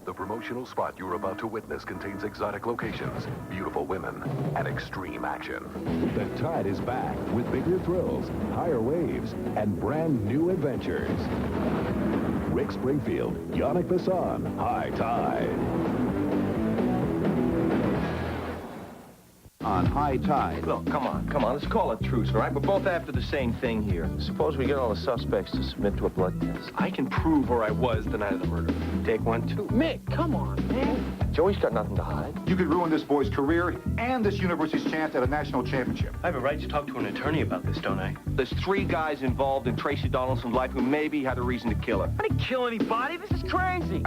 The promotional spot you're about to witness contains exotic locations, beautiful women, and extreme action. The tide is back with bigger thrills, higher waves, and brand new adventures. Rick Springfield, Yannick Bassan, High Tide. On High Tide. Look, come on, let's call it truce, all right? We're both after the same thing here. Suppose we get all the suspects to submit to a blood test. I can prove where I was the night of the murder. Take one, too. Mick, come on, man. Joey's got nothing to hide. You could ruin this boy's career and this university's chance at a national championship. I have a right to talk to an attorney about this, don't I? There's 3 guys involved in Tracy Donaldson's life who maybe had a reason to kill her. I didn't kill anybody. This is crazy.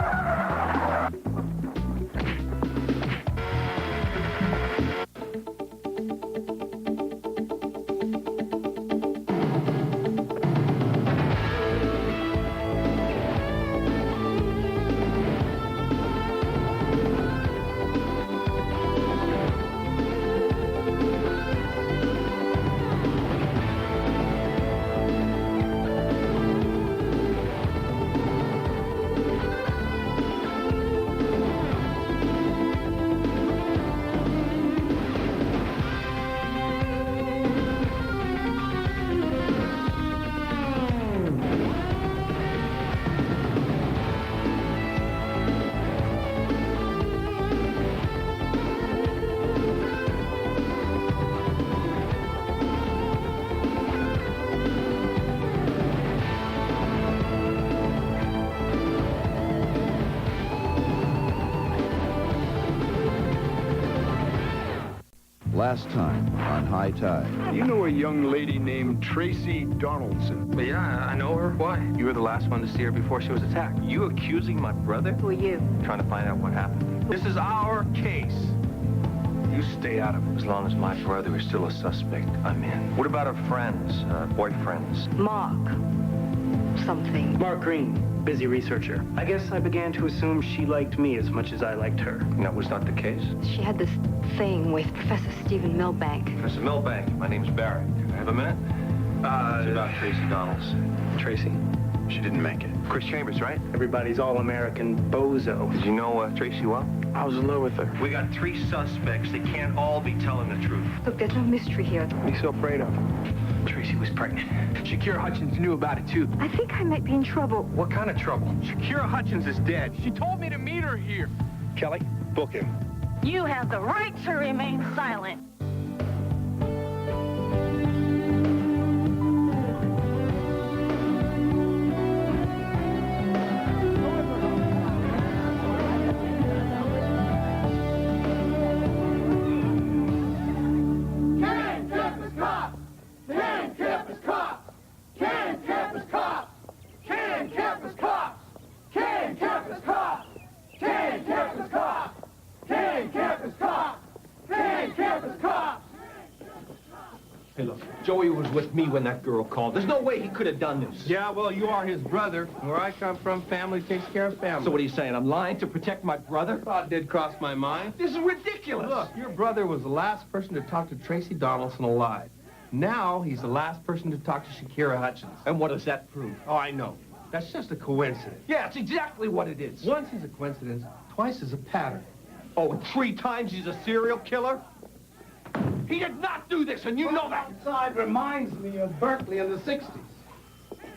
Last time on High Tide. You know a young lady named Tracy Donaldson? But yeah, I know her. Why? You were the last one to see her before she was attacked. You accusing my brother? Who are you? Trying to find out what happened. This is our case. You stay out of it. As long as my brother is still a suspect, I'm in. What about her friends, boyfriends? Mark. Something. Mark Green, busy researcher. I guess I began to assume she liked me as much as I liked her. And that was not the case? She had this thing with Professor Stephen Milbank. Professor Milbank, my name's Barrett. Can I have a minute? It's about Tracy Donaldson. Tracy. She didn't make it. Chris Chambers, right? Everybody's all-American bozo. Did you know Tracy well? I was in love with her. We got 3 suspects. They can't all be telling the truth. Look, there's no mystery here. What are you so afraid of? Tracy was pregnant. Shakira Hutchins knew about it, too. I think I might be in trouble. What kind of trouble? Shakira Hutchins is dead. She told me to meet her here. Kelly, book him. You have the right to remain silent. Hey, look, Joey was with me when that girl called. There's no way he could have done this. Yeah, well, you are his brother. Where I come from, family takes care of family. So what are you saying? I'm lying to protect my brother? Thought did cross my mind. This is ridiculous. Look, your brother was the last person to talk to Tracy Donaldson alive. Now he's the last person to talk to Shakira Hutchins. And what does that prove? Oh, I know. That's just a coincidence. Yeah, it's exactly what it is. Once is a coincidence, twice is a pattern. Oh, and 3 times he's a serial killer? He did not do this, and you know that. Side reminds me of Berkeley in the 60s.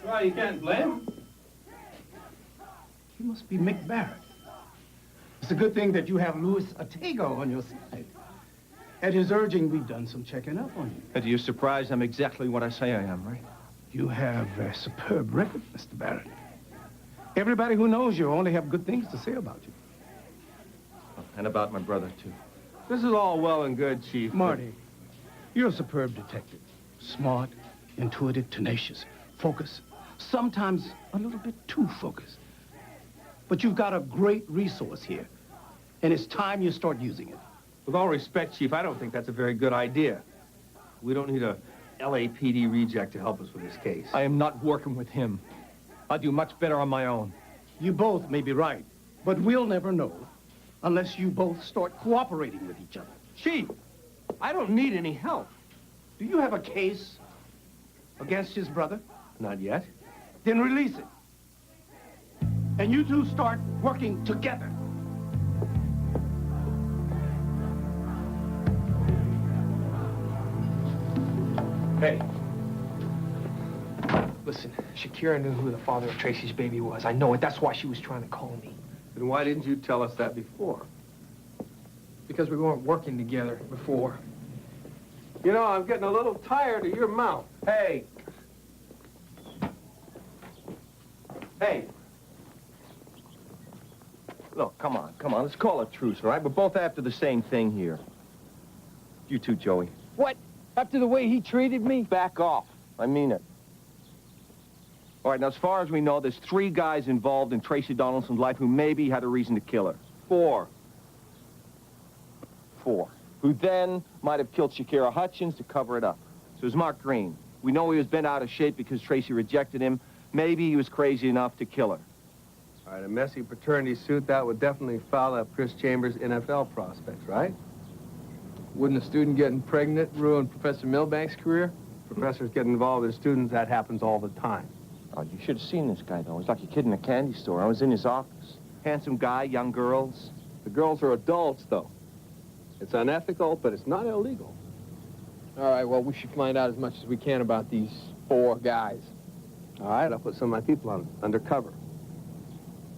Well, you can't blame him. He must be Mick Barrett. It's a good thing that you have Louis Atego on your side. At his urging, we've done some checking up on you. And are you surprised I'm exactly what I say I am, right? You have a superb record, Mr. Barrett. Everybody who knows you only have good things to say about you. And about my brother, too. This is all well and good, Chief. Marty, you're a superb detective. Smart, intuitive, tenacious, focused. Sometimes a little bit too focused. But you've got a great resource here, and it's time you start using it. With all respect, Chief, I don't think that's a very good idea. We don't need a LAPD reject to help us with this case. I am not working with him. I'll do much better on my own. You both may be right, but we'll never know unless you both start cooperating with each other. Chief, I don't need any help. Do you have a case against his brother? Not yet. Then release it. And you two start working together. Hey. Listen, Shakira knew who the father of Tracy's baby was. I know it. That's why she was trying to call me. Then why didn't you tell us that before? Because we weren't working together before. You know, I'm getting a little tired of your mouth. Hey. Hey. Look, come on. Let's call a truce, all right? We're both after the same thing here. You too, Joey. What? After the way he treated me? Back off. I mean it. All right, now, as far as we know, there's 3 guys involved in Tracy Donaldson's life who maybe had a reason to kill her. 4. Who then might have killed Shakira Hutchins to cover it up. So there's Mark Green. We know he was bent out of shape because Tracy rejected him. Maybe he was crazy enough to kill her. All right, a messy paternity suit, that would definitely foul up Chris Chambers' NFL prospects, right? Wouldn't a student getting pregnant ruin Professor Milbank's career? Professors get involved with students, that happens all the time. Oh, you should have seen this guy, though. He's like a kid in a candy store. I was in his office. Handsome guy, young girls. The girls are adults, though. It's unethical, but it's not illegal. All right, well, we should find out as much as we can about these 4 guys. All right, I'll put some of my people on undercover.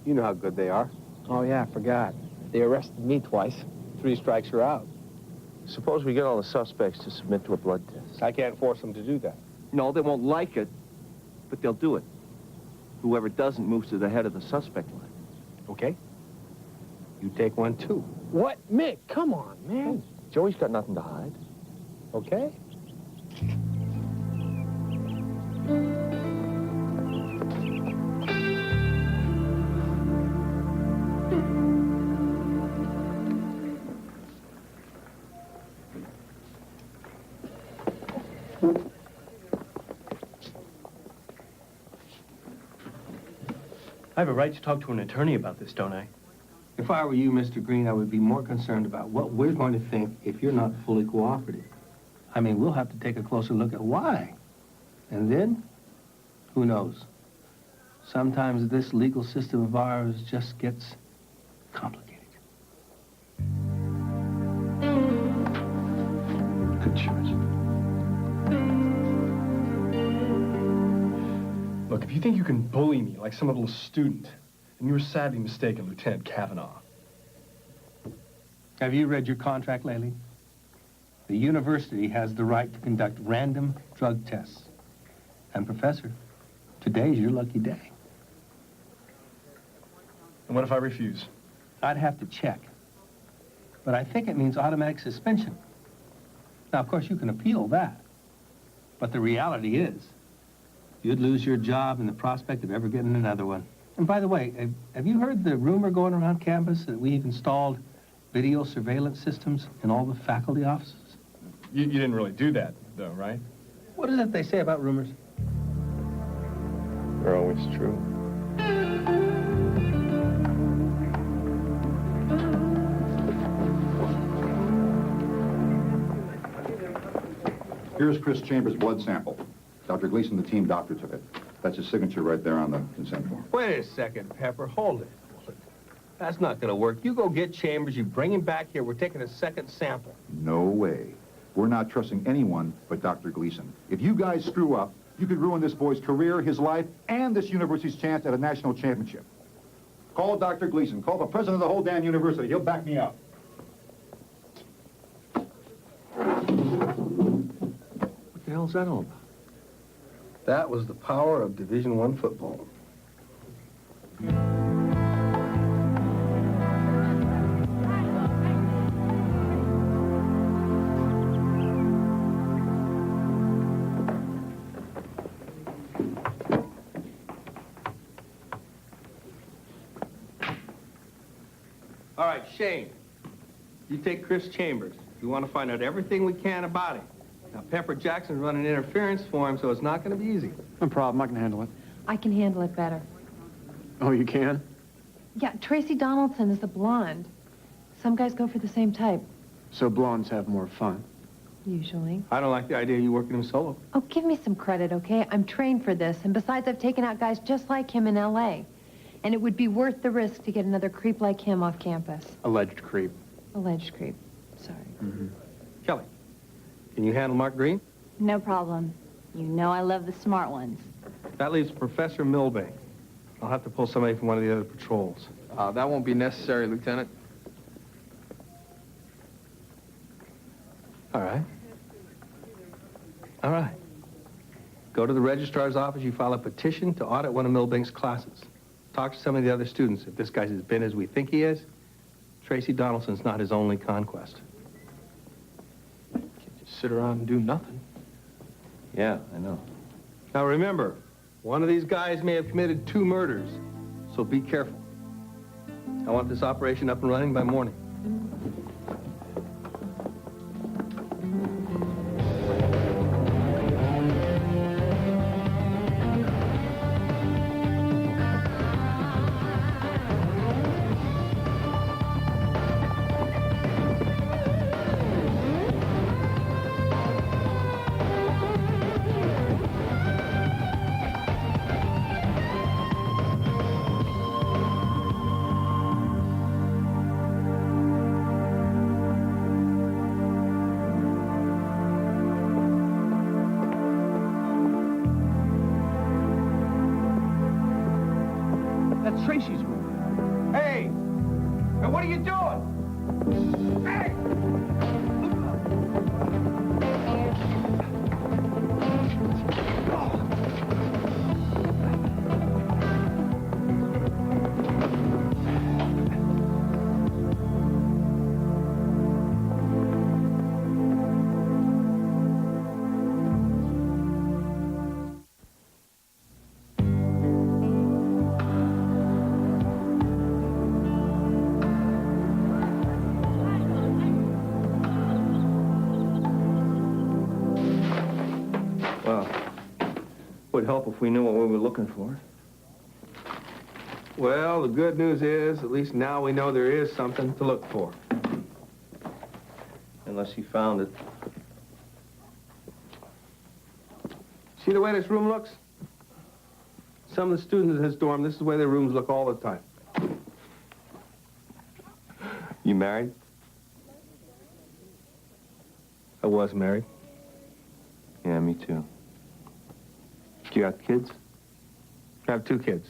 You know how good they are. Oh, yeah, I forgot. They arrested me twice. 3 strikes are out. Suppose we get all the suspects to submit to a blood test. I can't force them to do that. No, they won't like it, but they'll do it. Whoever doesn't moves to the head of the suspect line. Okay? You take one, too. What? Mick, come on, man. Joey's got nothing to hide. Okay? I have a right to talk to an attorney about this, don't I? If I were you, Mr. Green, I would be more concerned about what we're going to think if you're not fully cooperative. I mean, we'll have to take a closer look at why. And then, who knows? Sometimes this legal system of ours just gets complicated. Good choice. Look, if you think you can bully me like some little student, then you were sadly mistaken, Lieutenant Cavanaugh. Have you read your contract lately? The university has the right to conduct random drug tests. And, Professor, today's your lucky day. And what if I refuse? I'd have to check. But I think it means automatic suspension. Now, of course, you can appeal that. But the reality is, you'd lose your job and the prospect of ever getting another one. And by the way, have you heard the rumor going around campus that we've installed video surveillance systems in all the faculty offices? You didn't really do that, though, right? What is it they say about rumors? They're always true. Here's Chris Chambers' blood sample. Dr. Gleason, the team doctor, took it. That's his signature right there on the consent form. Wait a second, Pepper. Hold it. That's not going to work. You go get Chambers, you bring him back here. We're taking a second sample. No way. We're not trusting anyone but Dr. Gleason. If you guys screw up, you could ruin this boy's career, his life, and this university's chance at a national championship. Call Dr. Gleason. Call the president of the whole damn university. He'll back me up. What the hell's that all about? That was the power of Division I football. All right, Shane, you take Chris Chambers. We want to find out everything we can about him. Now, Pepper Jackson's running interference for him, so it's not going to be easy. No problem. I can handle it. I can handle it better. Oh, you can? Yeah, Tracy Donaldson is the blonde. Some guys go for the same type, So blondes have more fun. usually. I don't like the idea of you working him solo. Oh, give me some credit, okay? I'm trained for this, and besides, I've taken out guys just like him in L.A. And it would be worth the risk to get another creep like him off campus. Alleged creep. Alleged creep. Sorry. Kelly, can you handle Mark Green? No problem. You know I love the smart ones. That leaves Professor Milbank. I'll have to pull somebody from one of the other patrols. That won't be necessary, Lieutenant. All right. All right. Go to the registrar's office. You file a petition to audit one of Milbank's classes. Talk to some of the other students. If this guy's as bent as we think he is, Tracy Donaldson's not his only conquest. Can't just sit around and do nothing. Yeah, I know. Now remember, one of these guys may have committed 2 murders, so be careful. I want this operation up and running by morning. That's Tracy's room. Hey! Hey, what are you doing? Hey! Would help if we knew what we were looking for. Well, the good news is, at least now we know there is something to look for. Unless he found it. See the way this room looks? Some of the students in this dorm, this is the way their rooms look all the time. You married? I was married. Yeah, me too. You got kids? I have 2 kids,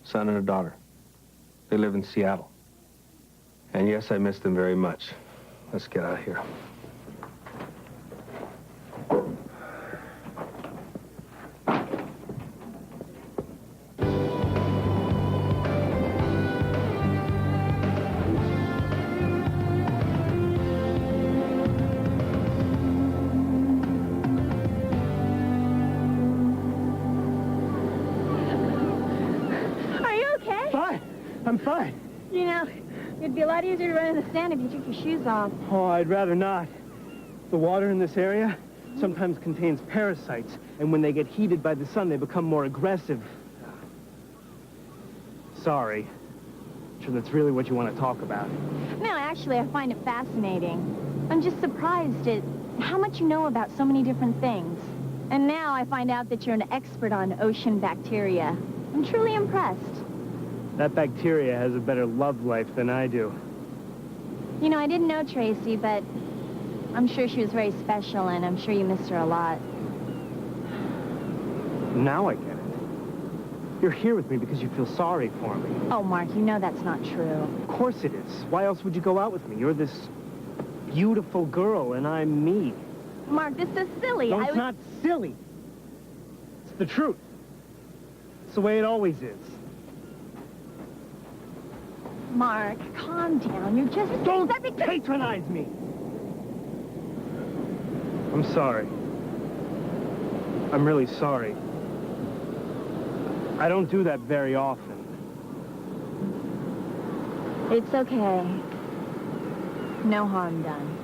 a son and a daughter. They live in Seattle. And yes, I miss them very much. Let's get out of here. I'm fine. You know, it'd be a lot easier to run in the sand if you took your shoes off. Oh, I'd rather not. The water in this area sometimes contains parasites, and when they get heated by the sun, they become more aggressive. Sorry. I'm sure that's really what you want to talk about. No, actually, I find it fascinating. I'm just surprised at how much you know about so many different things. And now I find out that you're an expert on ocean bacteria. I'm truly impressed. That bacteria has a better love life than I do. You know, I didn't know Tracy, but I'm sure she was very special, and I'm sure you missed her a lot. Now I get it. You're here with me because you feel sorry for me. Oh, Mark, you know that's not true. Of course it is. Why else would you go out with me? You're this beautiful girl, and I'm me. Mark, this is silly. No, it's not silly. It's the truth. It's the way it always is. Mark, calm down. You're just... Don't patronize me! I'm sorry. I'm really sorry. I don't do that very often. It's okay. No harm done.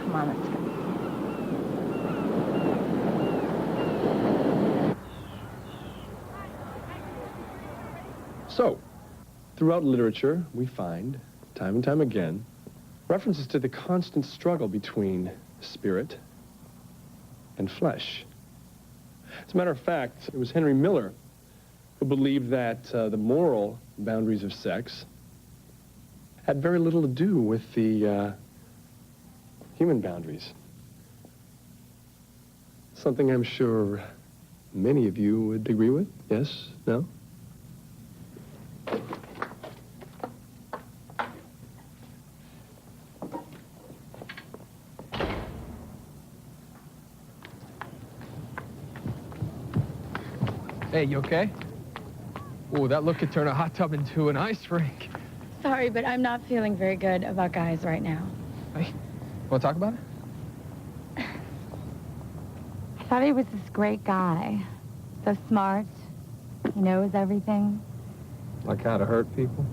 Come on, let's go. So, throughout literature, we find, time and time again, references to the constant struggle between spirit and flesh. As a matter of fact, it was Henry Miller who believed that the moral boundaries of sex had very little to do with the human boundaries. Something I'm sure many of you would agree with. Yes? No? Hey, you okay? Ooh, that look could turn a hot tub into an ice rink. Sorry, but I'm not feeling very good about guys right now. Hey, want to talk about it? I thought he was this great guy. So smart. He knows everything. Like how to hurt people?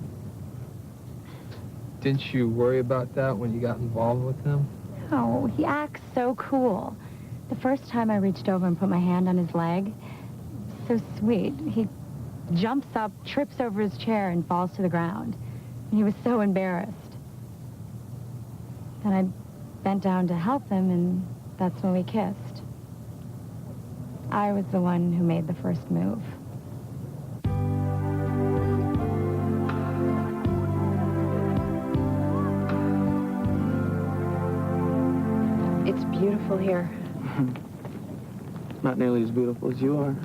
Didn't you worry about that when you got involved with him? No, he acts so cool. The first time I reached over and put my hand on his leg, so sweet. He jumps up, trips over his chair, and falls to the ground. And he was so embarrassed. Then I bent down to help him, and that's when we kissed. I was the one who made the first move. It's beautiful here. Not nearly as beautiful as you are.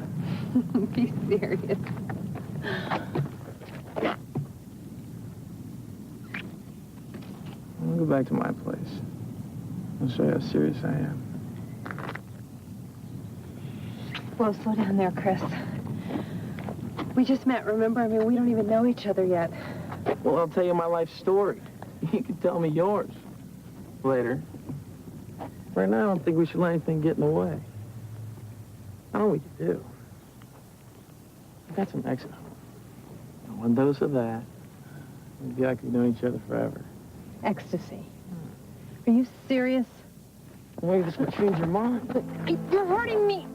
Be serious. I'll go back to my place. I'll show you how serious I am. Whoa, slow down there, Chris. We just met, remember? I mean, we don't even know each other yet. Well, I'll tell you my life story. You can tell me yours later. Right now, I don't think we should let anything get in the way. I know what we could do. I got some Mexico. One dose of that. Maybe I could know each other forever. Ecstasy. Are you serious? Well, this would change your mind. You're hurting me.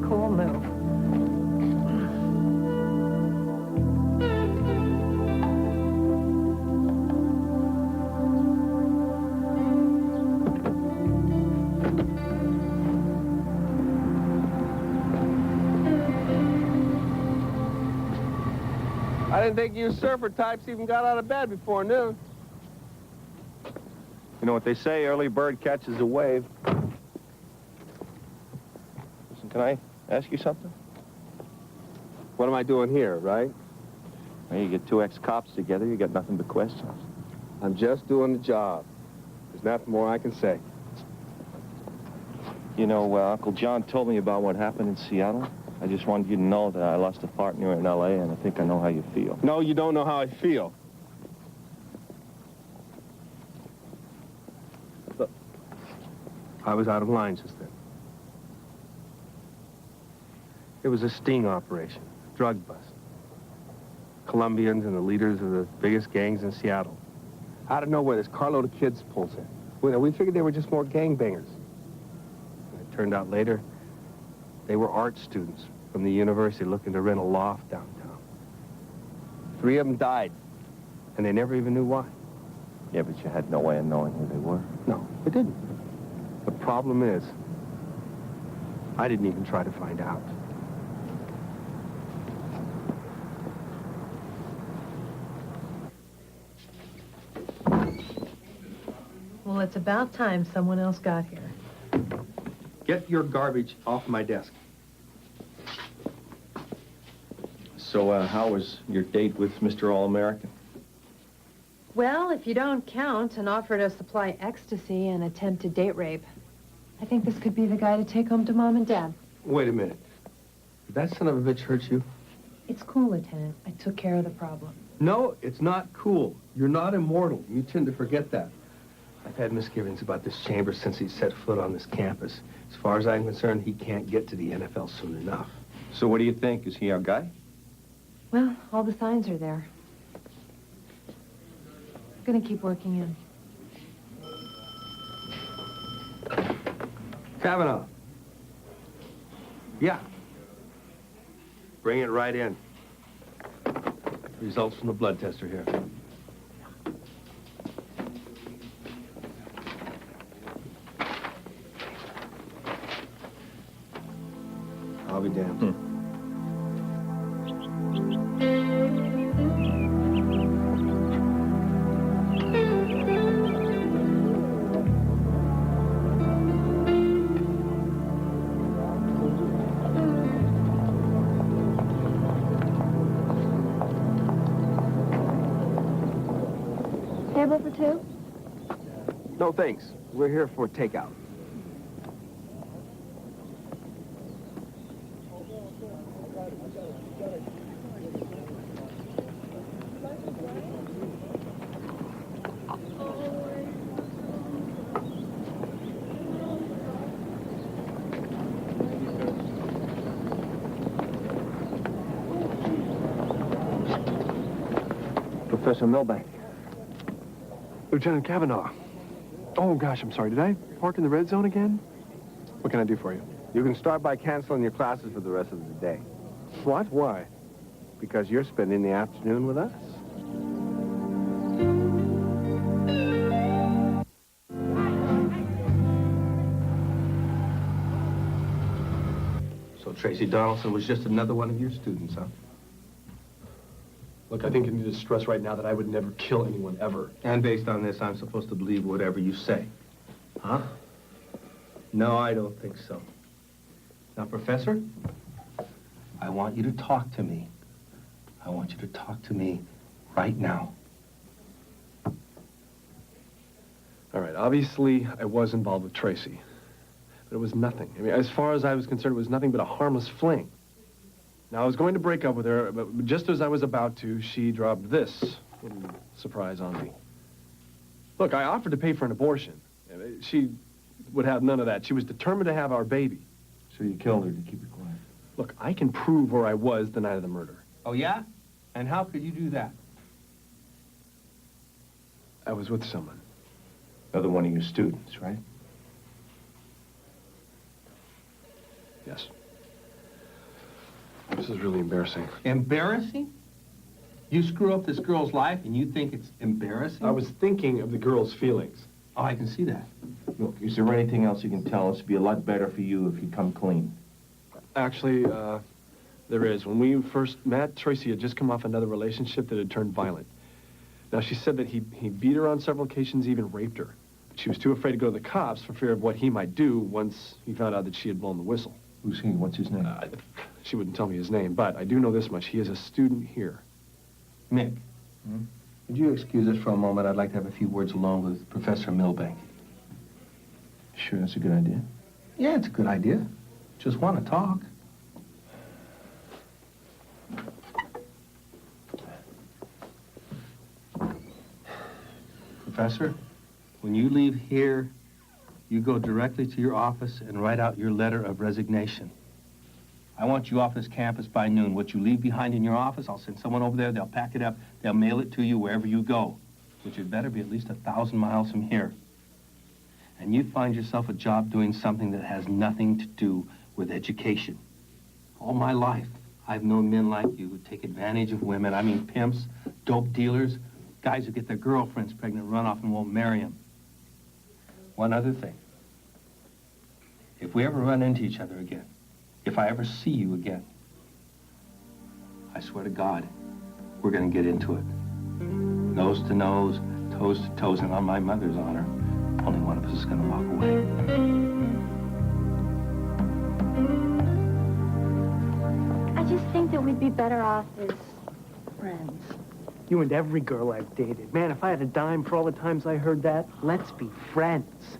Cool move. I didn't think you surfer types even got out of bed before noon. You know what they say, early bird catches a wave. Listen, can I ask you something? What am I doing here, right? Well, you get two ex-cops together, you got nothing but questions. I'm just doing the job. There's nothing more I can say. You know, Uncle John told me about what happened in Seattle. I just wanted you to know that I lost a partner in L.A., and I think I know how you feel. No, you don't know how I feel. Look, I was out of line just then. It was a sting operation, drug bust. Colombians and the leaders of the biggest gangs in Seattle. Out of nowhere, this carload of kids pulls in. We figured they were just more gangbangers. It turned out later, they were art students from the university looking to rent a loft downtown. 3 of them died, and they never even knew why. Yeah, but you had no way of knowing who they were. No, they didn't. The problem is, I didn't even try to find out. Well, it's about time someone else got here. Get your garbage off my desk. So, how was your date with Mr. All-American? Well, if you don't count an offer to supply ecstasy and attempted date rape, I think this could be the guy to take home to Mom and Dad. Wait a minute. Did that son of a bitch hurt you? It's cool, Lieutenant. I took care of the problem. No, it's not cool. You're not immortal. You tend to forget that. I've had misgivings about this chamber since he set foot on this campus. As far as I'm concerned, he can't get to the NFL soon enough. So what do you think? Is he our guy? Well, all the signs are there. I'm gonna keep working in. Cavanaugh. Yeah. Bring it right in. Results from the blood test are here. I'll be damned. Table for two? No, thanks. We're here for takeout. Professor Milbank. Lieutenant Cavanaugh. Oh, gosh, I'm sorry. Did I park in the red zone again? What can I do for you? You can start by canceling your classes for the rest of the day. What? Why? Because you're spending the afternoon with us. So Tracy Donaldson was just another one of your students, huh? Look, I think you need to stress right now that I would never kill anyone, ever. And based on this, I'm supposed to believe whatever you say. Huh? No, I don't think so. Now, Professor, I want you to talk to me. I want you to talk to me right now. All right, obviously, I was involved with Tracy. But it was nothing. I mean, as far as I was concerned, it was nothing but a harmless fling. Now, I was going to break up with her, but just as I was about to, she dropped this little surprise on me. Look, I offered to pay for an abortion. She would have none of that. She was determined to have our baby. So you killed her to keep her quiet? Look, I can prove where I was the night of the murder. Oh, yeah? And how could you do that? I was with someone. Another one of your students, right? Yes. This is really embarrassing. Embarrassing? You screw up this girl's life and you think it's embarrassing? I was thinking of the girl's feelings. Oh, I can see that. Look, is there anything else you can tell us? It'd be a lot better for you if you come clean. Actually, there is. When we first met, Tracy had just come off another relationship that had turned violent. Now, she said that he beat her on several occasions, even raped her. But she was too afraid to go to the cops for fear of what he might do once he found out that she had blown the whistle. Who's he? What's his name? She wouldn't tell me his name, but I do know this much. He is a student here. Mick, would you excuse us for a moment? I'd like to have a few words alone with Professor Milbank. Sure, that's a good idea. Yeah, it's a good idea. Just want to talk. Professor, when you leave here, you go directly to your office and write out your letter of resignation. I want you off this campus by noon. What you leave behind in your office, I'll send someone over there. They'll pack it up. They'll mail it to you wherever you go, which had better be at least 1,000 miles from here. And you find yourself a job doing something that has nothing to do with education. All my life, I've known men like you who take advantage of women. I mean pimps, dope dealers, guys who get their girlfriends pregnant, run off and won't marry them. One other thing. If we ever run into each other again, if I ever see you again, I swear to God, we're going to get into it. Nose to nose, toes to toes, and on my mother's honor, only one of us is going to walk away. I just think that we'd be better off as friends. You and every girl I've dated. Man, if I had a dime for all the times I heard that, let's be friends.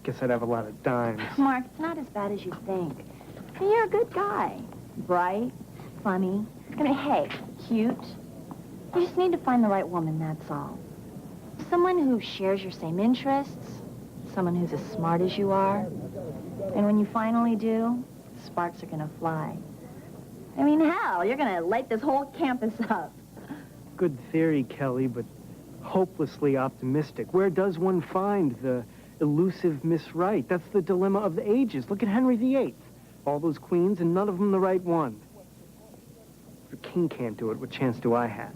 Guess I'd have a lot of dimes. Mark, it's not as bad as you think. And you're a good guy. Bright, funny. I mean, hey, cute. You just need to find the right woman, that's all. Someone who shares your same interests. Someone who's as smart as you are. And when you finally do, sparks are gonna fly. I mean, hell, you're gonna light this whole campus up. Good theory, Kelly, but hopelessly optimistic. Where does one find the elusive Miss Right? That's the dilemma of the ages. Look at Henry VIII. All those queens and none of them the right one. If a king can't do it, what chance do I have?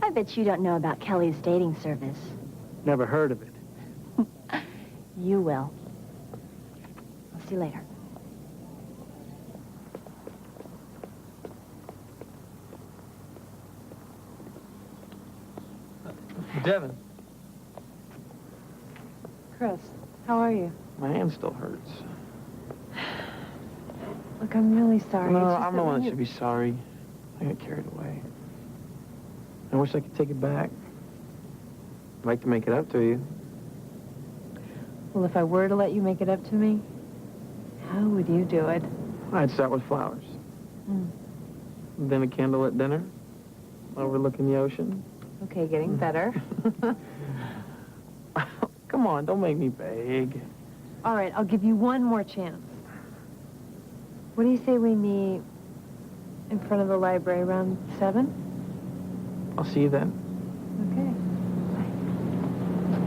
I bet you don't know about Kelly's dating service. Never heard of it. You will. I'll see you later. Devin, Chris, how are you? my hand still hurts. Look, I'm really sorry. No, It's just I'm the one when that you- should be sorry. I got carried away. I wish I could take it back. I'd like to make it up to you. Well, if I were to let you make it up to me, how would you do it? I'd start with flowers. Mm. Then a candlelit dinner, overlooking the ocean. Okay, getting better. Come on, don't make me beg. All right, I'll give you one more chance. What do you say we meet in front of the library around 7? I'll see you then. Okay.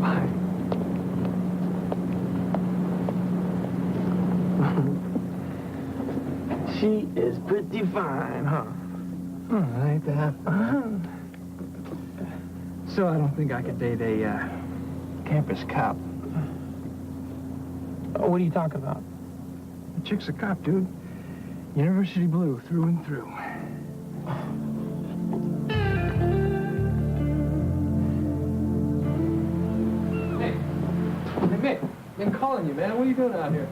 Bye. She is pretty fine, huh? Ain't that? So I don't think I could date a campus cop. Oh, what are you talking about? The chick's a cop, dude. University blue, through and through. Hey, Mick, been calling you, man. What are you doing out here?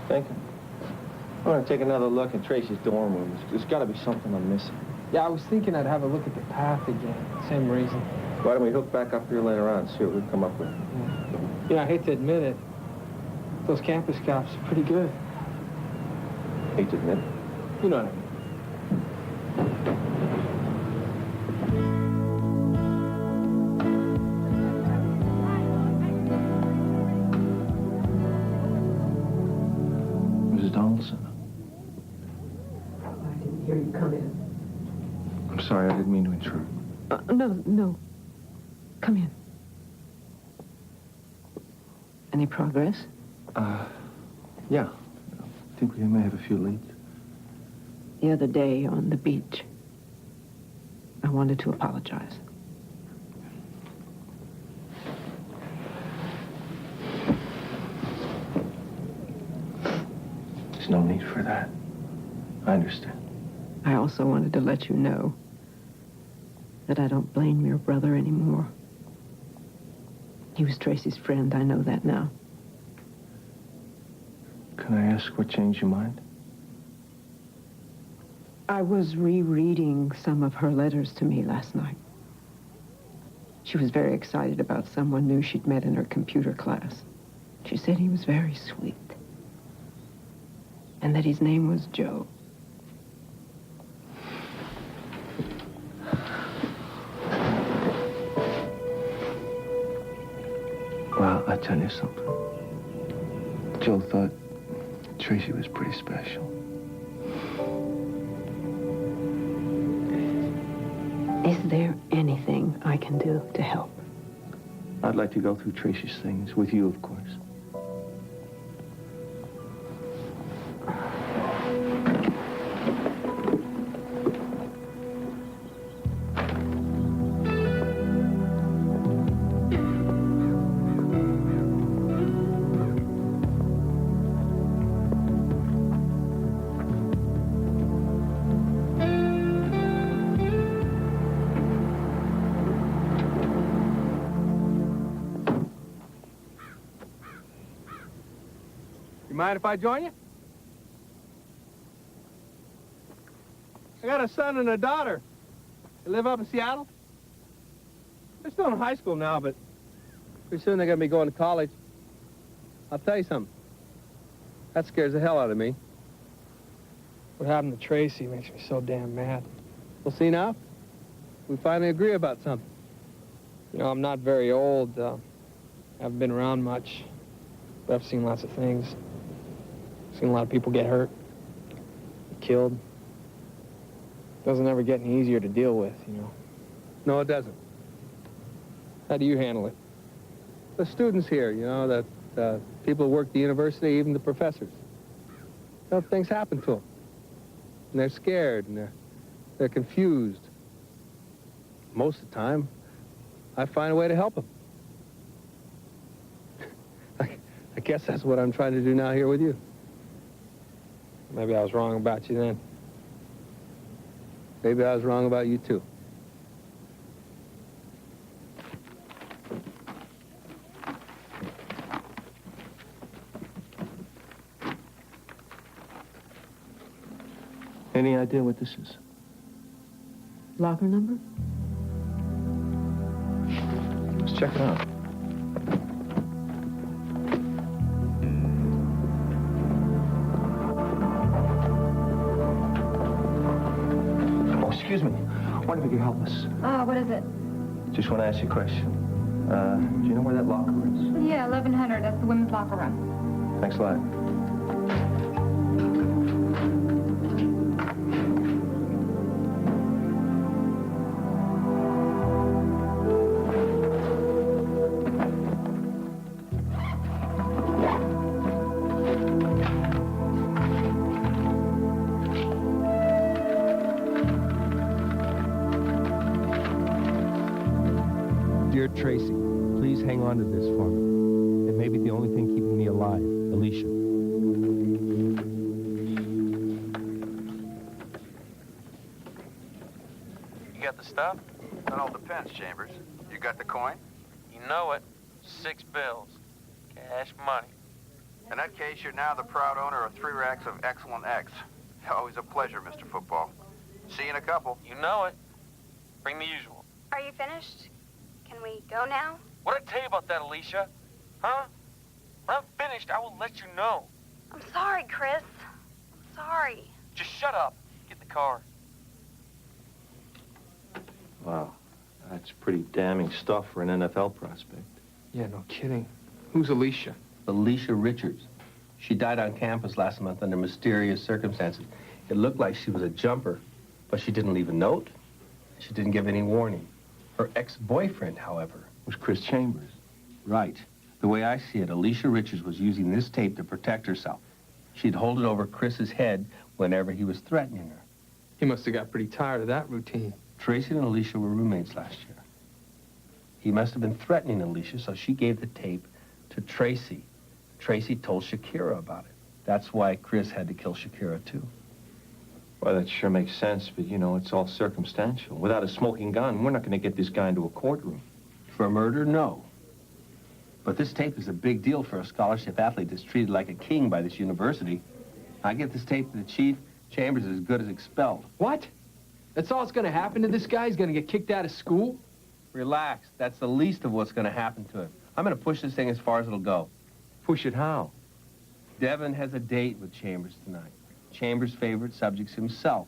Thinking. I want to take another look at Tracy's dorm room. There's got to be something I'm missing. Yeah, I was thinking I'd have a look at the path again. Same reason. Why don't we hook back up here later on and see what we come up with? Yeah, I hate to admit it. Those campus cops are pretty good. Hate to admit it. You know what I mean. Mrs. Donaldson. I didn't hear you come in. I'm sorry, I didn't mean to intrude. No. Come in. Any progress? Yeah. I think we may have a few leads. The other day on the beach, I wanted to apologize. There's no need for that. I understand. I also wanted to let you know that I don't blame your brother anymore. He was Tracy's friend. I know that now. Can I ask what changed your mind? I was rereading some of her letters to me last night. She was very excited about someone new she'd met in her computer class. She said he was very sweet. And that his name was Joe. Well, I'll tell you something. Joe thought Tracy was pretty special. Is there anything I can do to help? I'd like to go through Tracy's things with you, of course. Mind if I join you? I got a son and a daughter. They live up in Seattle. They're still in high school now, but pretty soon they're going to be going to college. I'll tell you something. That scares the hell out of me. What happened to Tracy makes me so damn mad. We'll see now. We finally agree about something. You know, I'm not very old. I haven't been around much, but I've seen lots of things. Seen a lot of people get hurt, killed. Doesn't ever get any easier to deal with, you know. No, it doesn't. How do you handle it? The students here, you know, the people who work at the university, even the professors. You know, things happen to them. And they're scared, and they're confused. Most of the time, I find a way to help them. I guess that's what I'm trying to do now here with you. Maybe I was wrong about you then. Maybe I was wrong about you, too. Any idea what this is? Locker number? Let's check it out. Oh, excuse me. I wonder if you could help us. What is it? Just want to ask you a question. Do you know where that locker is? Yeah, 1100. That's the women's locker room. Thanks a lot. Dear Tracy, please hang on to this for me. It may be the only thing keeping me alive. Alicia. You got the stuff? That all depends, Chambers. You got the coin? You know it. 6 bills. Cash money. In that case, you're now the proud owner of 3 racks of excellent X. Always a pleasure, Mr. Football. See you in a couple. You know it. Bring the usual. Are you finished? Can we go now? What'd I tell you about that, Alicia? Huh? When I'm finished, I will let you know. I'm sorry, Chris. I'm sorry. Just shut up. Get in the car. Wow. That's pretty damning stuff for an NFL prospect. Yeah, no kidding. Who's Alicia? Alicia Richards. She died on campus last month under mysterious circumstances. It looked like she was a jumper, but she didn't leave a note. She didn't give any warning. Her ex-boyfriend, however, was Chris Chambers. Right. The way I see it, Alicia Richards was using this tape to protect herself. She'd hold it over Chris's head whenever he was threatening her. He must have got pretty tired of that routine. Tracy and Alicia were roommates last year. He must have been threatening Alicia, so she gave the tape to Tracy. Tracy told Shakira about it. That's why Chris had to kill Shakira, too. Well, that sure makes sense, but, you know, it's all circumstantial. Without a smoking gun, we're not going to get this guy into a courtroom. For murder, no. But this tape is a big deal for a scholarship athlete that's treated like a king by this university. I get this tape to the chief, Chambers is as good as expelled. What? That's all that's going to happen to this guy? He's going to get kicked out of school? Relax. That's the least of what's going to happen to him. I'm going to push this thing as far as it'll go. Push it how? Devin has a date with Chambers tonight. Chambers' favorite subject's himself.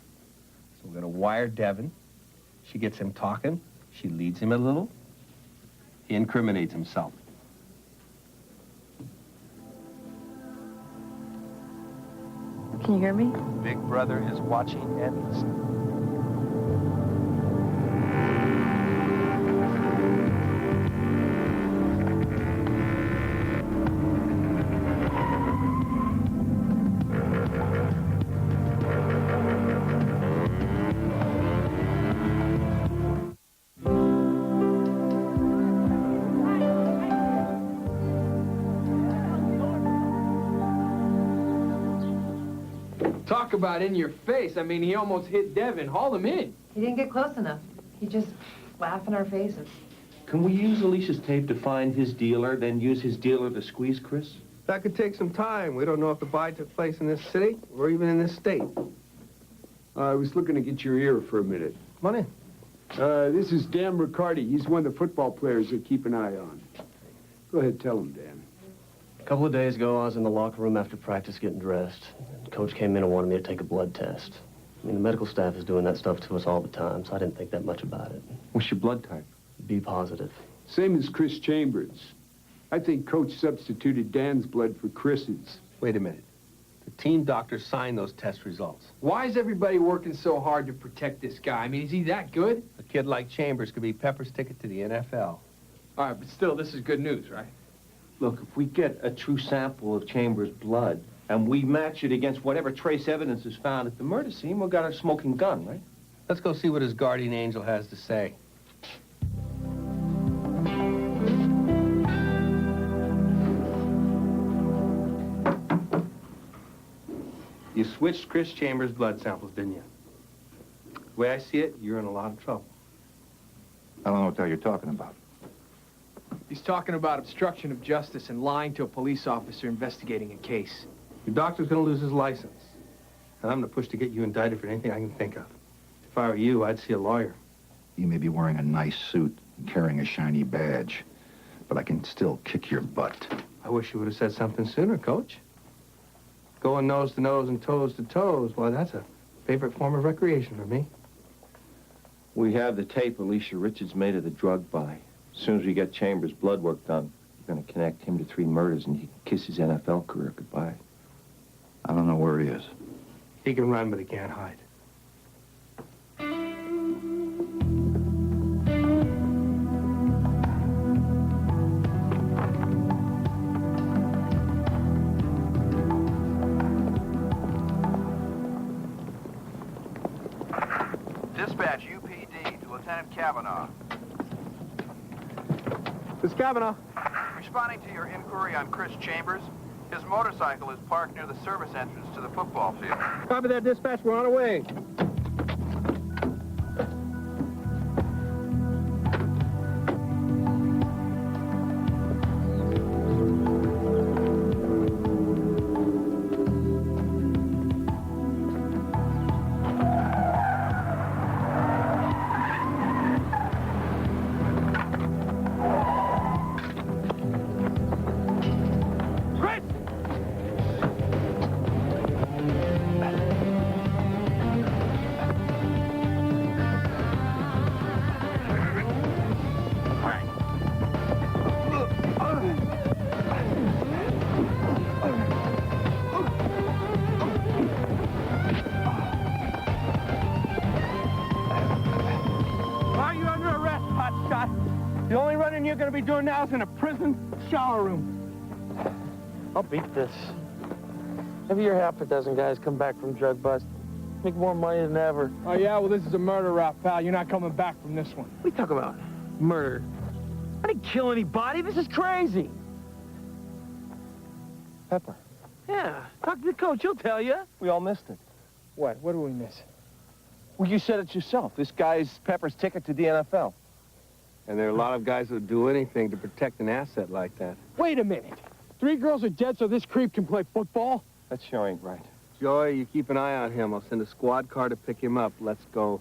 So we're going to wire Devin. She gets him talking. She leads him a little. He incriminates himself. Can you hear me? Big Brother is watching and listening. Talk about in your face. I mean, he almost hit Devin. Haul him in. He didn't get close enough. He just laughed in our faces. Can we use Alicia's tape to find his dealer, then use his dealer to squeeze Chris? That could take some time. We don't know if the buy took place in this city or even in this state. I was looking to get your ear for a minute. Come on in. This is Dan Riccardi. He's one of the football players they keep an eye on. Go ahead, tell him, Dan. A couple of days ago, I was in the locker room after practice getting dressed. Coach came in and wanted me to take a blood test. I mean, the medical staff is doing that stuff to us all the time, so I didn't think that much about it. What's your blood type? B positive. Same as Chris Chambers. I think Coach substituted Dan's blood for Chris's. Wait a minute. The team doctor signed those test results. Why is everybody working so hard to protect this guy? I mean, is he that good? A kid like Chambers could be Pepper's ticket to the NFL. All right, but still, this is good news, right? Look, if we get a true sample of Chambers' blood and we match it against whatever trace evidence is found at the murder scene, we've got a smoking gun, right? Let's go see what his guardian angel has to say. You switched Chris Chambers' blood samples, didn't you? The way I see it, you're in a lot of trouble. I don't know what the hell you're talking about. He's talking about obstruction of justice and lying to a police officer investigating a case. Your doctor's gonna lose his license. And I'm going to push to get you indicted for anything I can think of. If I were you, I'd see a lawyer. You may be wearing a nice suit and carrying a shiny badge, but I can still kick your butt. I wish you would have said something sooner, Coach. Going nose to nose and toes to toes, well, that's a favorite form of recreation for me. We have the tape Alicia Richards made of the drug buy. As soon as we get Chambers' blood work done, we're going to connect him to 3 murders and he can kiss his NFL career goodbye. I don't know where he is. He can run, but he can't hide. Dispatch UPD to Lieutenant Cavanaugh. Miss Cavanaugh. Responding to your inquiry on Chris Chambers, his motorcycle is parked near the service entrance to the football field. Copy that, dispatch. We're on our way. The only running you're going to be doing now is in a prison shower room. I'll beat this. Every year, half a dozen guys come back from drug bust. Make more money than ever. Oh, yeah? Well, this is a murder rap, pal. You're not coming back from this one. What are you talking about? Murder. I didn't kill anybody. This is crazy. Pepper. Yeah. Talk to the coach. He'll tell you. We all missed it. What? What do we miss? Well, you said it yourself. This guy's Pepper's ticket to the NFL. And there are a lot of guys who would do anything to protect an asset like that. Wait a minute. 3 girls are dead so this creep can play football? That sure ain't right. Joey, you keep an eye on him. I'll send a squad car to pick him up. Let's go.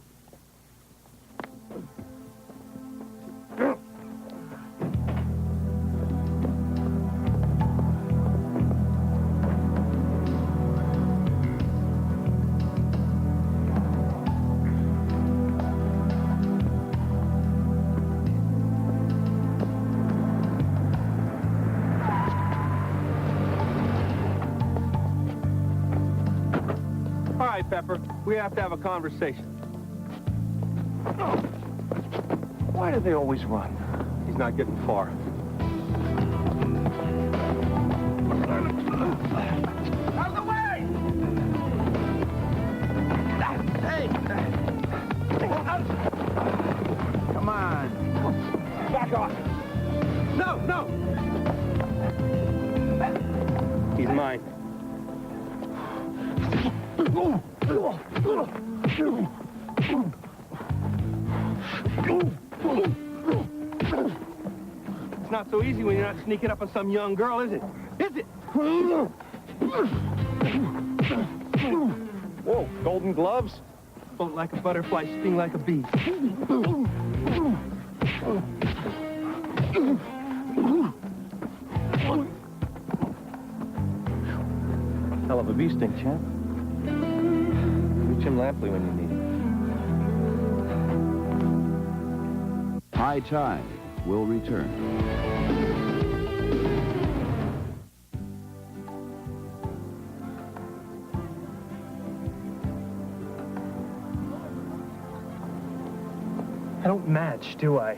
Pepper, we have to have a conversation. Why do they always run? He's not getting far. Out of the way! Hey! Come on. Back off. No, no! He's mine. It's not so easy when you're not sneaking up on some young girl, is it? Is it? Whoa, golden gloves? Float like a butterfly, sting like a bee. Hell of a bee sting, champ. Jim Lampley when you need him. High Tide will return. I don't match, do I? I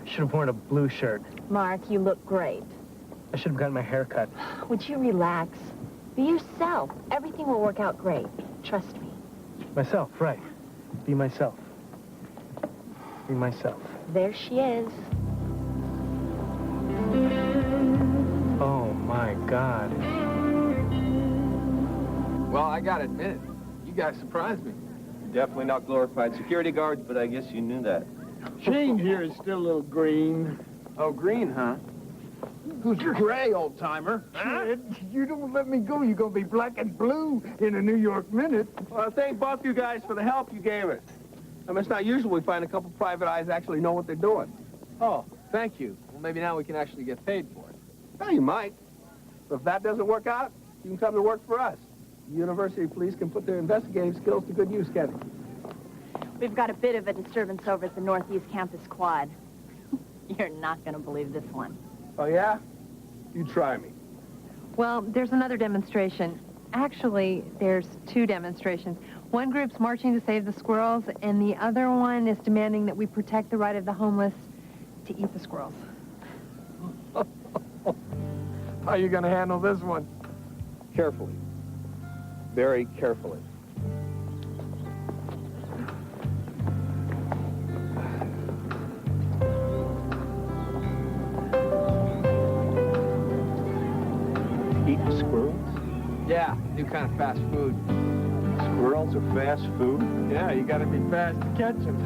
should have worn a blue shirt. Mark, you look great. I should have gotten my hair cut. Would you relax? Be yourself. Everything will work out great. Trust me. Myself, right. Be myself. Be myself. There she is. Oh, my God. Well, I gotta admit it. You guys surprised me. You're definitely not glorified security guards, but I guess you knew that. Shane here is still a little green. Oh, green, huh? Who's gray, old-timer? Kid, you don't let me go, you're gonna be black and blue in a New York minute. Well, thank both you guys for the help you gave us. I mean, it's not usual we find a couple private eyes actually know what they're doing. Oh, thank you. Well, maybe now we can actually get paid for it. Well, you might. But if that doesn't work out, you can come to work for us. The university police can put their investigative skills to good use, can't they? We've got a bit of a disturbance over at the Northeast Campus Quad. You're not going to believe this one. Oh, yeah? You try me. Well, there's another demonstration. Actually, there's two demonstrations. One group's marching to save the squirrels, and the other one is demanding that we protect the right of the homeless to eat the squirrels. How are you going to handle this one? Carefully. Very carefully. Eating squirrels? Yeah, new kind of fast food. Squirrels are fast food? Yeah, you got to be fast to catch them.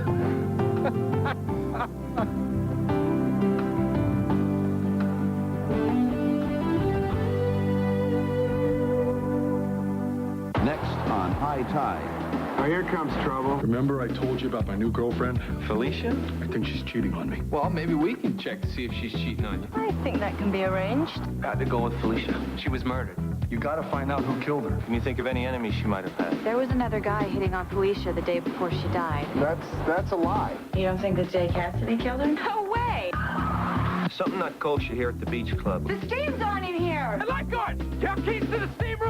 Next on High Tide. Oh, here comes trouble. Remember I told you about my new girlfriend? Felicia? I think she's cheating on me. Well, maybe we can check to see if she's cheating on you. I think that can be arranged. Got to go with Felicia. She was murdered. You gotta find out who killed her. Can you think of any enemies she might have had? There was another guy hitting on Felicia the day before she died. That's a lie. You don't think that Jay Cassidy killed her? No way! Something not kosher here at the beach club. The steam's on in here! Hey, lifeguard! You have keys to the steam room?